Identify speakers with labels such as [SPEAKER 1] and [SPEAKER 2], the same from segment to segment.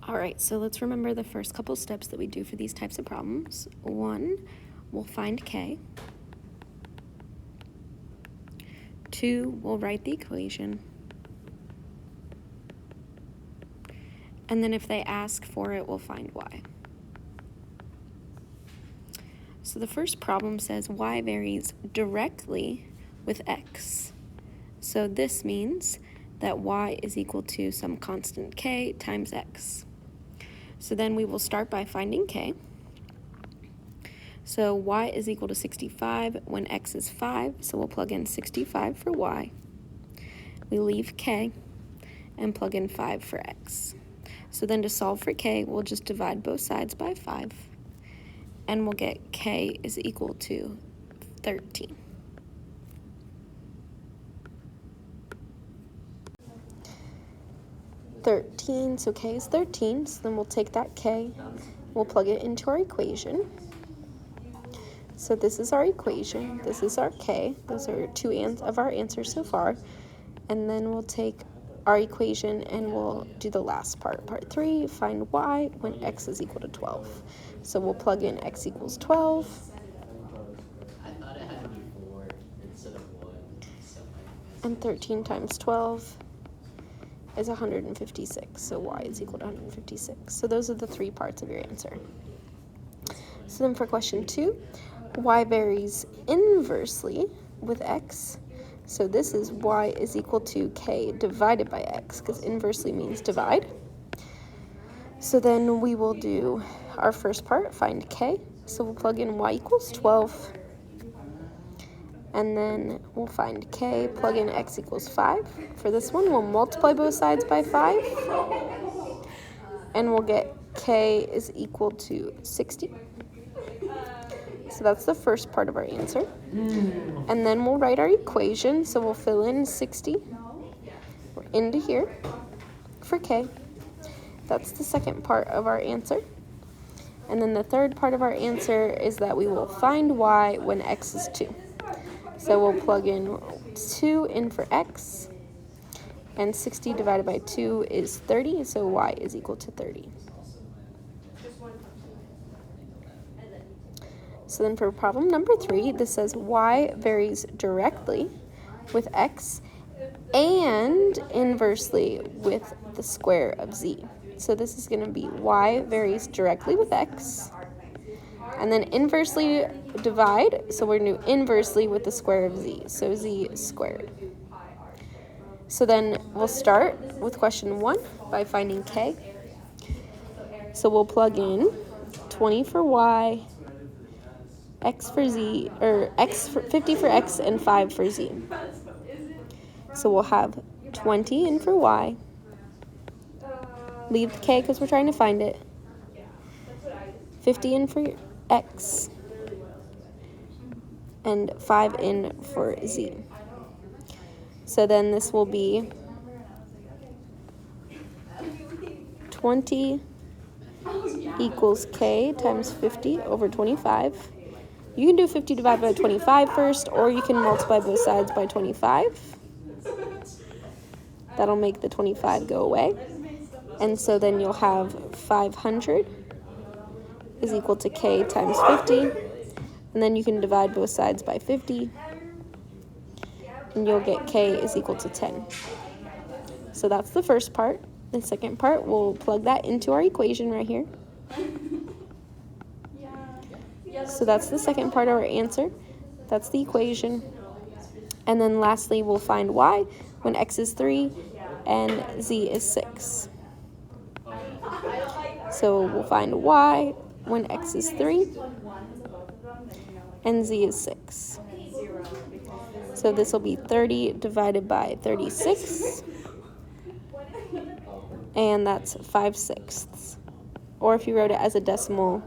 [SPEAKER 1] All right, so let's remember the first couple steps that we do for these types of problems. 1, we'll find k. 2, we'll write the equation. And then if they ask for it, we'll find y. So the first problem says y varies directly with x. So this means that y is equal to some constant k times x. So then we will start by finding k. So y is equal to 65 when x is 5, so we'll plug in 65 for y. We leave k and plug in 5 for x. So then to solve for k, we'll just divide both sides by 5, and we'll get k is equal to 13. So k is 13, so then we'll take that k, we'll plug it into our equation. So this is our equation, this is our k, those are two of our answers so far, and then we'll take our equation and we'll do the last part. Part 3, find y when x is equal to 12. So we'll plug in x equals 12. And 13 times 12 is 156, so y is equal to 156. So those are the 3 parts of your answer. So then for question 2, y varies inversely with x. So this is y is equal to k divided by x, because inversely means divide. So then we will do our first part, find k. So we'll plug in y equals 12. And then we'll find k, plug in x equals 5. For this one, we'll multiply both sides by 5. And we'll get k is equal to 60. So that's the first part of our answer. And then we'll write our equation. So we'll fill in 60 into here for k. That's the second part of our answer. And then the third part of our answer is that we will find y when x is 2. So we'll plug in 2 in for x, and 60 divided by 2 is 30, so y is equal to 30. So then for problem number 3, this says y varies directly with x and inversely with the square of z. So this is going to be y varies directly with x, and then inversely divide, so we're going to do inversely with the square of z, so z squared. So then we'll start with question 1 by finding k. So we'll plug in 20 for y, x for z, or 50 for x and 5 for z. So we'll have 20 in for y, leave the k because we're trying to find it, 50 in for x, and 5 in for z. So then this will be 20 equals k times 50 over 25. You can do 50 divided by 25 first, or you can multiply both sides by 25. That'll make the 25 go away. And so then you'll have 500 is equal to k times 50. And then you can divide both sides by 50. And you'll get k is equal to 10. So that's the first part. The second part, we'll plug that into our equation right here. So that's the second part of our answer. That's the equation. And then lastly, we'll find y when x is 3 and z is 6. So we'll find y when x is 3 and z is 6. So this will be 30 divided by 36, and that's 5/6. Or if you wrote it as a decimal,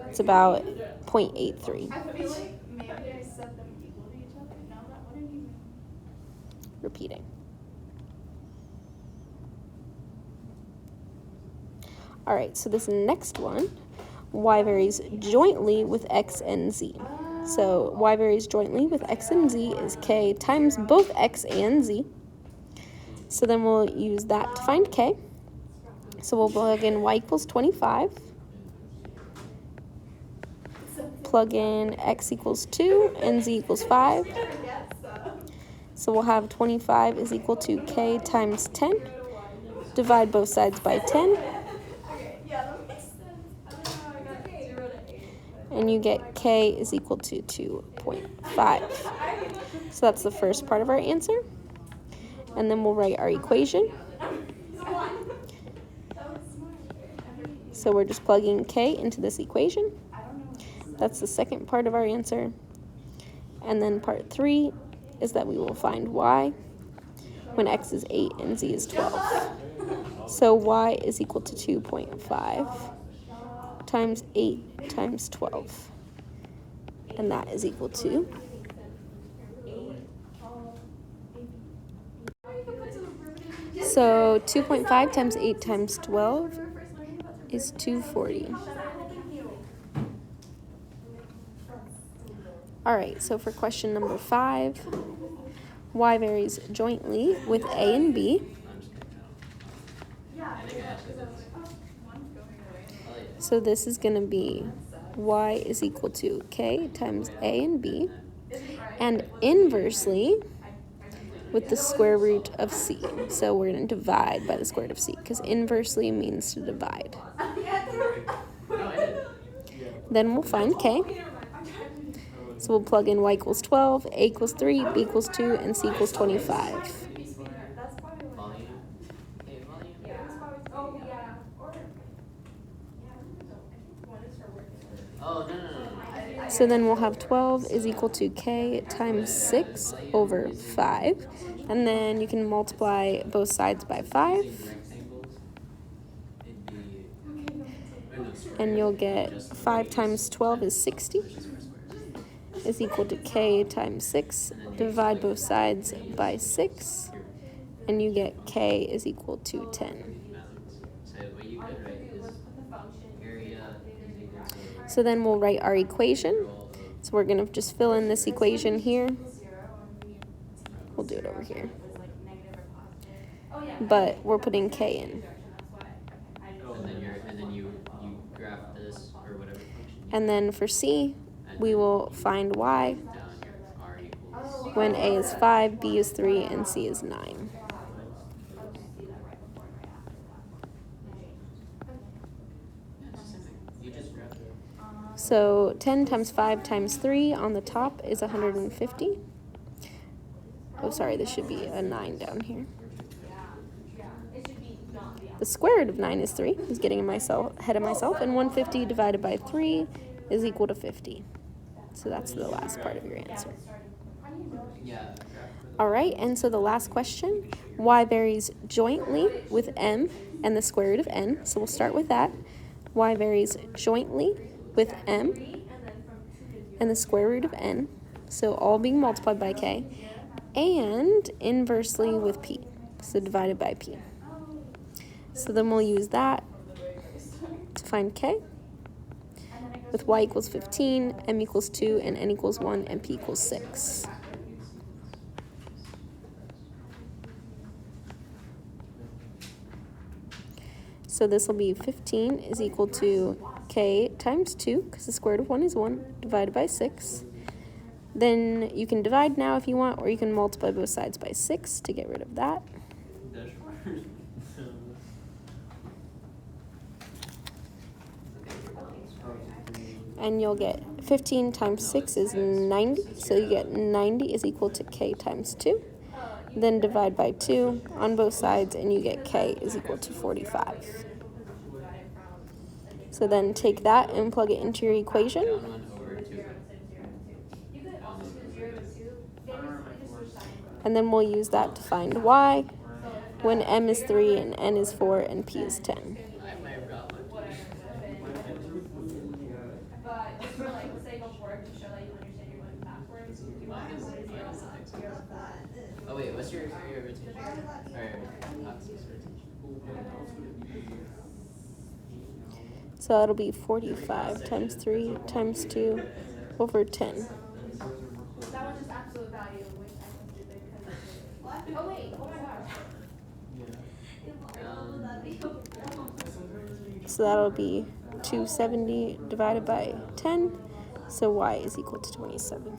[SPEAKER 1] it's about 0.83. Repeating. All right, so this next one, y varies jointly with x and z. So y varies jointly with x and z is k times both x and z. So then we'll use that to find k. So we'll plug in y equals 25. Plug in x equals 2 and z equals 5. So we'll have 25 is equal to k times 10. Divide both sides by 10. And you get k is equal to 2.5. So that's the first part of our answer. And then we'll write our equation. So we're just plugging k into this equation. That's the second part of our answer. And then part 3 is that we will find y when x is 8 and z is 12. So y is equal to 2.5 times 8 times 12. And that is equal to so 2.5 times 8 times 12 is 240. All right, so for question number 5, y varies jointly with a and b. So this is going to be y is equal to k times a and b, and inversely with the square root of c. So we're going to divide by the square root of c, because inversely means to divide. Then we'll find k. So we'll plug in y equals 12, a equals 3, b equals 2, and c equals 25. So then we'll have 12 is equal to k times 6 over 5. And then you can multiply both sides by 5. And you'll get 5 times 12 is 60. Is equal to k times 6. Divide both sides by 6. And you get k is equal to 10. So then we'll write our equation. So we're going to just fill in this equation here. We'll do it over here. But we're putting k in.
[SPEAKER 2] And then you graph this or whatever function.
[SPEAKER 1] And then for c, we will find y when a is 5, b is 3, and c is 9. So 10 times 5 times 3 on the top is 150. Oh, sorry, this should be a 9 down here. The square root of 9 is 3. I was getting ahead of myself. And 150 divided by 3 is equal to 50. So that's the last part of your answer. All right, and so the last question, y varies jointly with m and the square root of n. So we'll start with that. Y varies jointly with m and the square root of n. So all being multiplied by k. And inversely with p. So divided by p. So then we'll use that to find k. With y equals 15, m equals 2, and n equals 1, and p equals 6. So this will be 15 is equal to k times 2, because the square root of 1 is 1, divided by 6. Then you can divide now if you want, or you can multiply both sides by 6 to get rid of that. And you'll get 15 times 6 is 90, so you get 90 is equal to k times 2. Then divide by 2 on both sides, and you get k is equal to 45. So then take that and plug it into your equation. And then we'll use that to find y when m is 3 and n is 4 and p is 10.
[SPEAKER 2] Oh wait, what's your rotation?
[SPEAKER 1] So that'll be 45 times 3 times 2 over 10.
[SPEAKER 3] That was just absolute value, which I think is stupid because oh wait, oh my gosh.
[SPEAKER 1] So that'll be 270 divided by 10. So y is equal to 27.